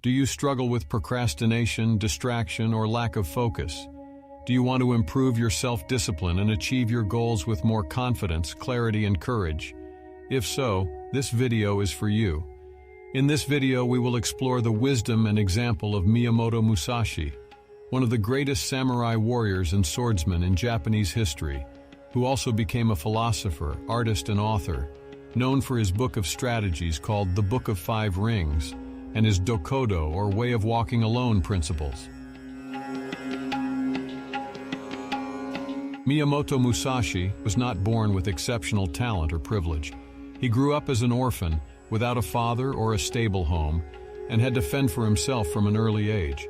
Do you struggle with procrastination, distraction, or lack of focus? Do you want to improve your self-discipline and achieve your goals with more confidence, clarity, and courage? If so, this video is for you. In this video, we will explore the wisdom and example of Miyamoto Musashi, one of the greatest samurai warriors and swordsmen in Japanese history, who also became a philosopher, artist, and author, known for his book of strategies called The Book of Five Rings, and his Dokodo, or way of walking alone principles. Miyamoto Musashi was not born with exceptional talent or privilege. He grew up as an orphan, without a father or a stable home, and had to fend for himself from an early age.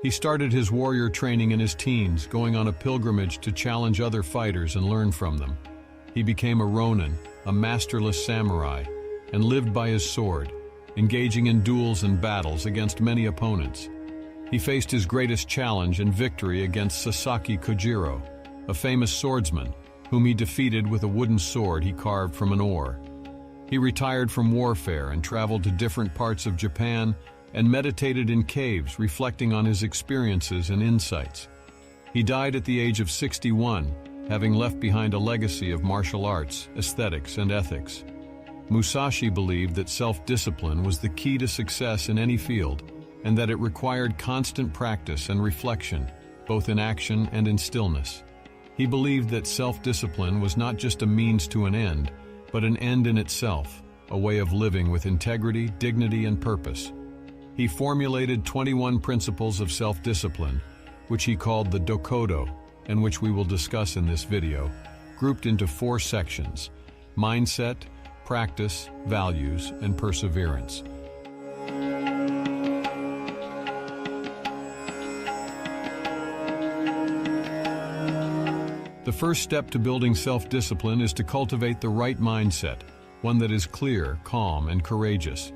He started his warrior training in his teens, going on a pilgrimage to challenge other fighters and learn from them. He became a ronin, a masterless samurai, and lived by his sword, engaging in duels and battles against many opponents. He faced his greatest challenge and victory against Sasaki Kojiro, a famous swordsman, whom he defeated with a wooden sword he carved from an oar. He retired from warfare and traveled to different parts of Japan and meditated in caves, reflecting on his experiences and insights. He died at the age of 61, having left behind a legacy of martial arts, aesthetics, and ethics. Musashi believed that self-discipline was the key to success in any field, and that it required constant practice and reflection, both in action and in stillness. He believed that self-discipline was not just a means to an end, but an end in itself, a way of living with integrity, dignity, and purpose. He formulated 21 principles of self-discipline, which he called the Dokodo, and which we will discuss in this video, grouped into 4 sections: mindset, practice, values, and perseverance. The first step to building self-discipline is to cultivate the right mindset, one that is clear, calm, and courageous.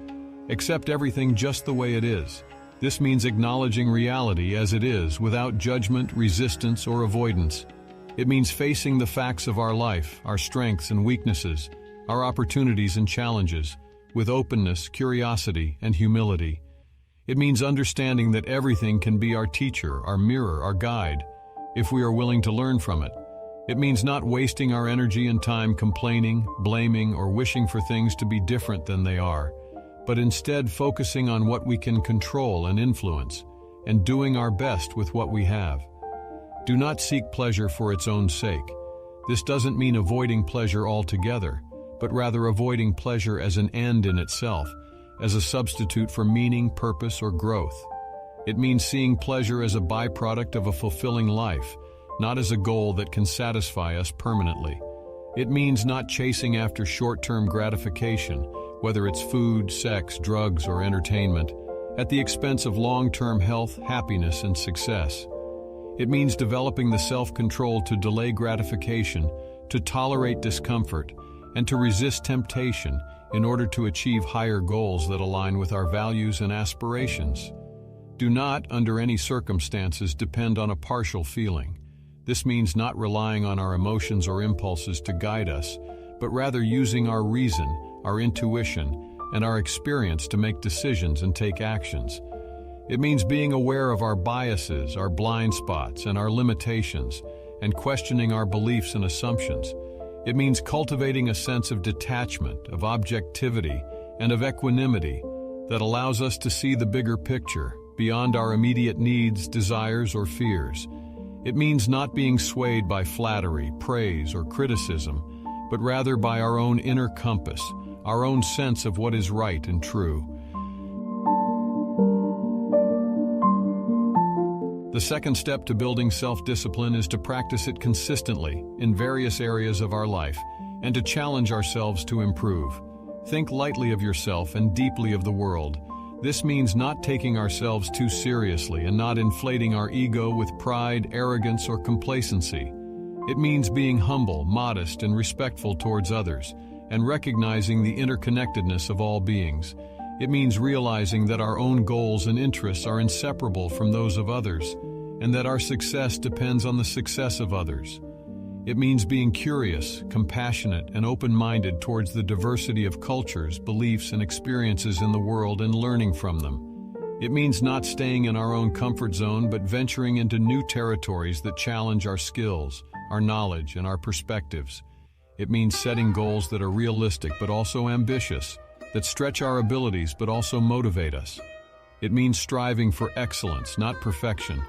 Accept everything just the way it is. This means acknowledging reality as it is, without judgment, resistance, or avoidance. It means facing the facts of our life, our strengths and weaknesses, our opportunities and challenges, with openness, curiosity, and humility. It means understanding that everything can be our teacher, our mirror, our guide, if we are willing to learn from it. It means not wasting our energy and time complaining, blaming, or wishing for things to be different than they are, but instead focusing on what we can control and influence, and doing our best with what we have. Do not seek pleasure for its own sake. This doesn't mean avoiding pleasure altogether, but rather avoiding pleasure as an end in itself, as a substitute for meaning, purpose, or growth. It means seeing pleasure as a byproduct of a fulfilling life, not as a goal that can satisfy us permanently. It means not chasing after short-term gratification, whether it's food, sex, drugs, or entertainment, at the expense of long-term health, happiness, and success. It means developing the self-control to delay gratification, to tolerate discomfort, and to resist temptation in order to achieve higher goals that align with our values and aspirations. Do not, under any circumstances, depend on a partial feeling. This means not relying on our emotions or impulses to guide us, but rather using our reason, our intuition, and our experience to make decisions and take actions. It means being aware of our biases, our blind spots, and our limitations, and questioning our beliefs and assumptions. It means cultivating a sense of detachment, of objectivity, and of equanimity that allows us to see the bigger picture, beyond our immediate needs, desires, or fears. It means not being swayed by flattery, praise, or criticism, but rather by our own inner compass, our own sense of what is right and true. The second step to building self-discipline is to practice it consistently in various areas of our life and to challenge ourselves to improve. Think lightly of yourself and deeply of the world. This means not taking ourselves too seriously and not inflating our ego with pride, arrogance, or complacency. It means being humble, modest, and respectful towards others, and recognizing the interconnectedness of all beings. It means realizing that our own goals and interests are inseparable from those of others, and that our success depends on the success of others. It means being curious, compassionate, and open-minded towards the diversity of cultures, beliefs, and experiences in the world and learning from them. It means not staying in our own comfort zone, but venturing into new territories that challenge our skills, our knowledge, and our perspectives. It means setting goals that are realistic but also ambitious, that stretch our abilities but also motivate us. It means striving for excellence, not perfection,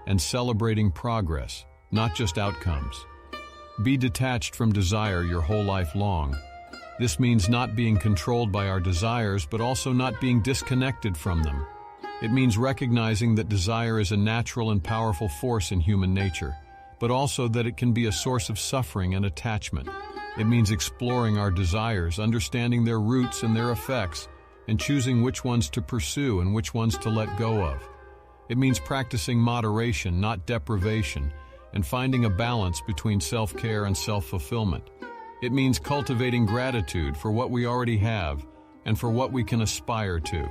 and celebrating progress, not just outcomes. Be detached from desire your whole life long. This means not being controlled by our desires, but also not being disconnected from them. It means recognizing that desire is a natural and powerful force in human nature, but also that it can be a source of suffering and attachment. It means exploring our desires, understanding their roots and their effects, and choosing which ones to pursue and which ones to let go of. It means practicing moderation, not deprivation, and finding a balance between self-care and self-fulfillment. It means cultivating gratitude for what we already have and for what we can aspire to.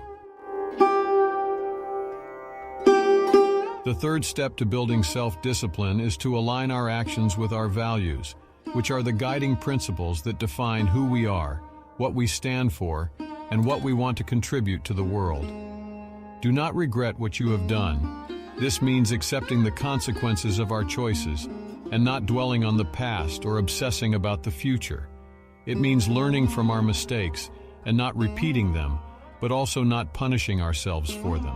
The third step to building self-discipline is to align our actions with our values, which are the guiding principles that define who we are, what we stand for, and what we want to contribute to the world. Do not regret what you have done. This means accepting the consequences of our choices and not dwelling on the past or obsessing about the future. It means learning from our mistakes and not repeating them, but also not punishing ourselves for them.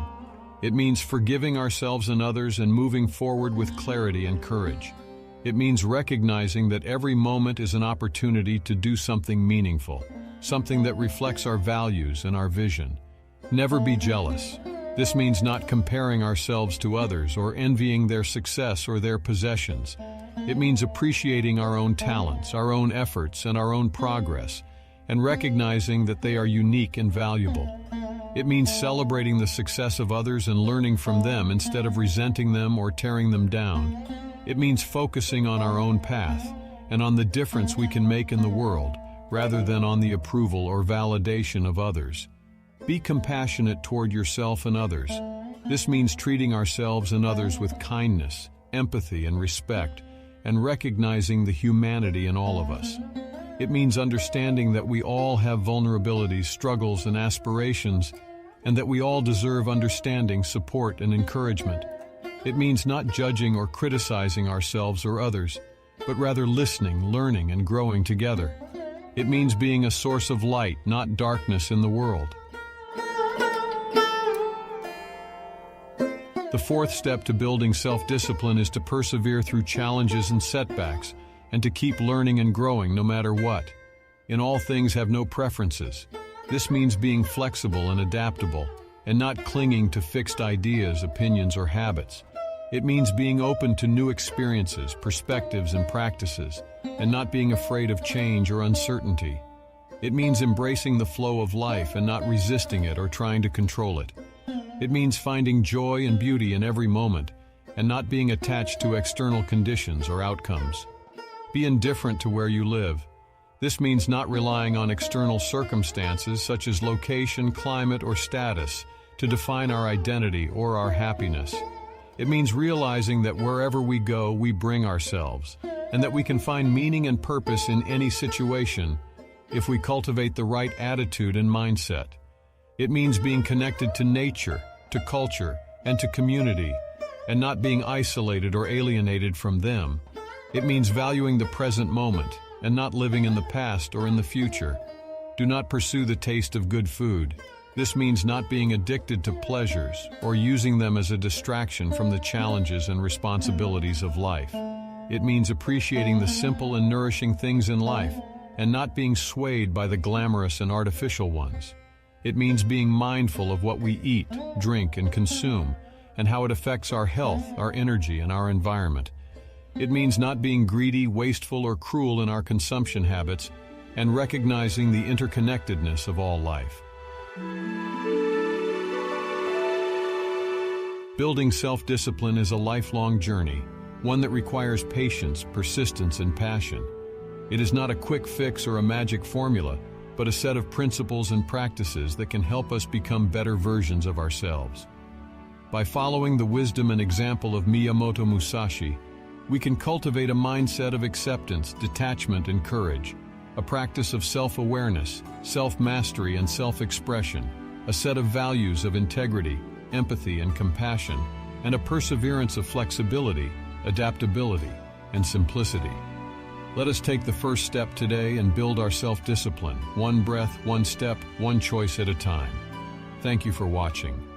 It means forgiving ourselves and others and moving forward with clarity and courage. It means recognizing that every moment is an opportunity to do something meaningful, something that reflects our values and our vision. Never be jealous. This means not comparing ourselves to others or envying their success or their possessions. It means appreciating our own talents, our own efforts, and our own progress, and recognizing that they are unique and valuable. It means celebrating the success of others and learning from them instead of resenting them or tearing them down. It means focusing on our own path and on the difference we can make in the world, rather than on the approval or validation of others. Be compassionate toward yourself and others. This means treating ourselves and others with kindness, empathy, and respect, and recognizing the humanity in all of us. It means understanding that we all have vulnerabilities, struggles, and aspirations, and that we all deserve understanding, support, and encouragement. It means not judging or criticizing ourselves or others, but rather listening, learning, and growing together. It means being a source of light, not darkness in the world. The fourth step to building self-discipline is to persevere through challenges and setbacks, and to keep learning and growing no matter what. In all things, have no preferences. This means being flexible and adaptable, and not clinging to fixed ideas, opinions, or habits. It means being open to new experiences, perspectives, and practices, and not being afraid of change or uncertainty. It means embracing the flow of life and not resisting it or trying to control it. It means finding joy and beauty in every moment, and not being attached to external conditions or outcomes. Be indifferent to where you live. This means not relying on external circumstances such as location, climate, or status to define our identity or our happiness. It means realizing that wherever we go, we bring ourselves, and that we can find meaning and purpose in any situation if we cultivate the right attitude and mindset. It means being connected to nature, to culture, and to community, and not being isolated or alienated from them. It means valuing the present moment and not living in the past or in the future. Do not pursue the taste of good food. This means not being addicted to pleasures or using them as a distraction from the challenges and responsibilities of life. It means appreciating the simple and nourishing things in life and not being swayed by the glamorous and artificial ones. It means being mindful of what we eat, drink, and consume, and how it affects our health, our energy, and our environment. It means not being greedy, wasteful, or cruel in our consumption habits, and recognizing the interconnectedness of all life. Building self-discipline is a lifelong journey, one that requires patience, persistence, and passion. It is not a quick fix or a magic formula, but a set of principles and practices that can help us become better versions of ourselves. By following the wisdom and example of Miyamoto Musashi, we can cultivate a mindset of acceptance, detachment, and courage, a practice of self-awareness, self-mastery, and self-expression, a set of values of integrity, empathy and compassion, and a perseverance of flexibility, adaptability, and simplicity. Let us take the first step today and build our self-discipline, one breath, one step, one choice at a time. Thank you for watching.